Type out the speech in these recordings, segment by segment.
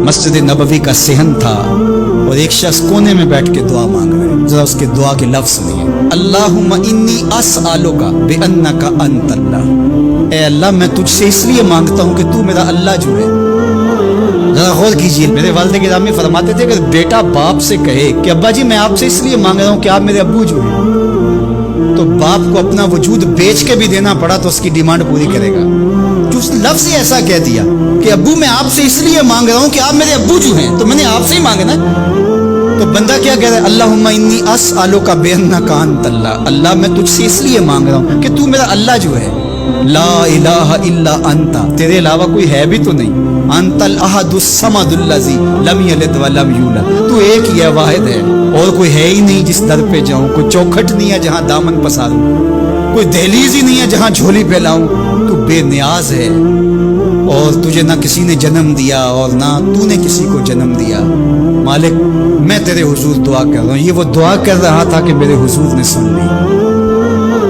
مسجد نبوی کا صحن تھا اور ایک شخص کونے میں بیٹھ کے دعا مانگ رہے ہیں. ذرا اس کے دعا کے لفظ سنیے. اللہم انی اسألک بانک انت اللہ. اے اللہ میں تجھ سے اس لیے مانگتا ہوں کہ تو میرا اللہ جو ہے. ذرا غور کیجیے. میرے والد گرامی فرماتے تھے کہ بیٹا باپ سے کہے کہ ابا جی میں آپ سے اس لیے مانگ رہا ہوں کہ آپ میرے ابو جو ہیں، تو باپ کو اپنا وجود بیچ کے بھی دینا پڑا تو اس کی ڈیمانڈ پوری کرے گا. جو اس لفظ ہی ایسا کہہ دیا کہ ابو میں آپ سے اس لیے مانگ رہا ہوں کہ آپ میرے ابو جو ہیں، تو میں نے آپ سے ہی مانگنا. تو بندہ کیا کہہ رہا ہے؟ اللہم انی اسألک بانک انت اللہ. اللہ میں تجھ سے اس لیے مانگ رہا ہوں کہ تو میرا اللہ جو ہے. لا الہ الا انت، تیرے علاوہ کوئی ہے بھی تو نہیں. انت الاحد الصمد الذی لم یلد ولم یولد. تو ایک ہی ہے، واحد ہے، اور کوئی ہے ہی نہیں جس در پہ جاؤں. کوئی چوکھٹ نہیں ہے جہاں دامن پساروں، کوئی دہلیز ہی نہیں ہے جہاں جھولی پھیلاؤں. تو بے نیاز ہے اور تجھے نہ کسی نے جنم دیا اور نہ تو نے کسی کو جنم دیا. مالک میں تیرے حضور دعا کر رہا ہوں. یہ وہ دعا کر رہا تھا کہ میرے حضور نے سن لی.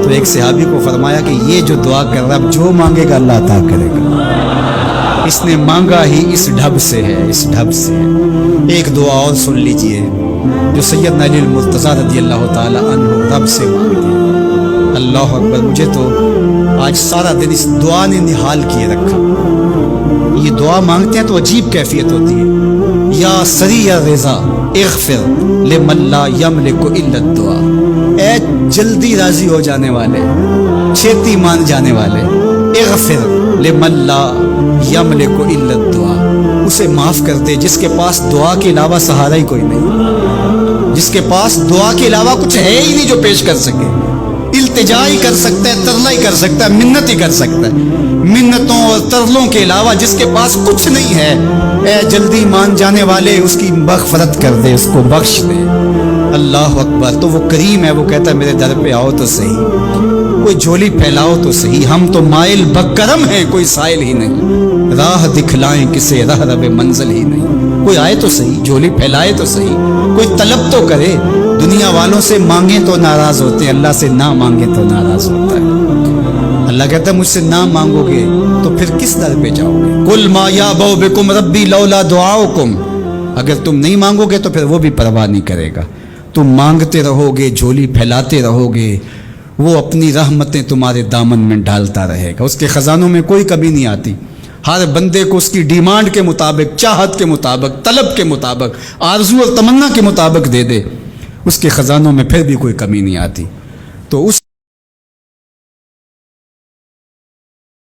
تو ایک صحابی کو فرمایا کہ یہ جو دعا کر رہا ہے جو مانگے گا اللہ عطا کرے گا. اس نے مانگا ہی اس ڈھب سے ہے، اس ڈھب سے ہے. ایک دعا اور سن لیجئے جو سیدنا علی المرتضیٰ رضی اللہ تعالی عنہ رب سے مانگتے ہیں. اللہ اکبر. مجھے تو آج سارا دن اس دعا نے نحال کیے رکھا. یہ دعا مانگتے ہیں تو عجیب کیفیت ہوتی ہے. یا سریع رضا اغفر لمن لا یملک الا الدعاء. اے جلدی راضی ہو جانے والے، چھیتی مان جانے والے، اغفر لمن لا یملک الا الدعاء. اسے معاف کر دے جس کے پاس دعا کے علاوہ سہارا ہی کوئی نہیں، جس کے پاس دعا کے علاوہ کچھ ہے ہی نہیں جو پیش کر سکے. التجا ہی کر سکتا ہے، ترلا ہی کر سکتا ہے، منت ہی کر سکتا ہے. منتوں اور ترلوں کے علاوہ جس کے پاس کچھ نہیں ہے، اے جلدی مان جانے والے اس کی مغفرت کر دے، اس کو بخش دے. اللہ اکبر. تو وہ کریم ہے، وہ کہتا ہے میرے در پہ آؤ تو صحیح، کوئی جھولی پھیلاؤ تو صحیح. ہم تو مائل بکرم ہیں، کوئی سائل ہی نہیں. راہ دکھلائیں کسے راہ رب منزل ہی نہیں. کوئی آئے تو صحیح، جھولی پھیلائے تو صحیح، کوئی طلب تو کرے. دنیا والوں سے مانگیں تو ناراض ہوتے ہیں، اللہ سے نہ مانگیں تو ناراض ہوتا ہے. اللہ کہتا ہے مجھ سے نہ مانگو گے تو پھر کس در پہ جاؤ گے؟ قل ما یعبأ بکم ربی لولا دعاؤکم. اگر تم نہیں مانگو گے تو پھر وہ بھی پرواہ نہیں کرے گا. تم مانگتے رہو گے، جھولی پھیلاتے رہو گے، وہ اپنی رحمتیں تمہارے دامن میں ڈالتا رہے گا. اس کے خزانوں میں کوئی کمی نہیں آتی. ہر بندے کو اس کی ڈیمانڈ کے مطابق، چاہت کے مطابق، طلب کے مطابق، آرزو اور تمنا کے مطابق دے دے. اس کے خزانوں میں پھر بھی کوئی کمی نہیں آتی. تو اس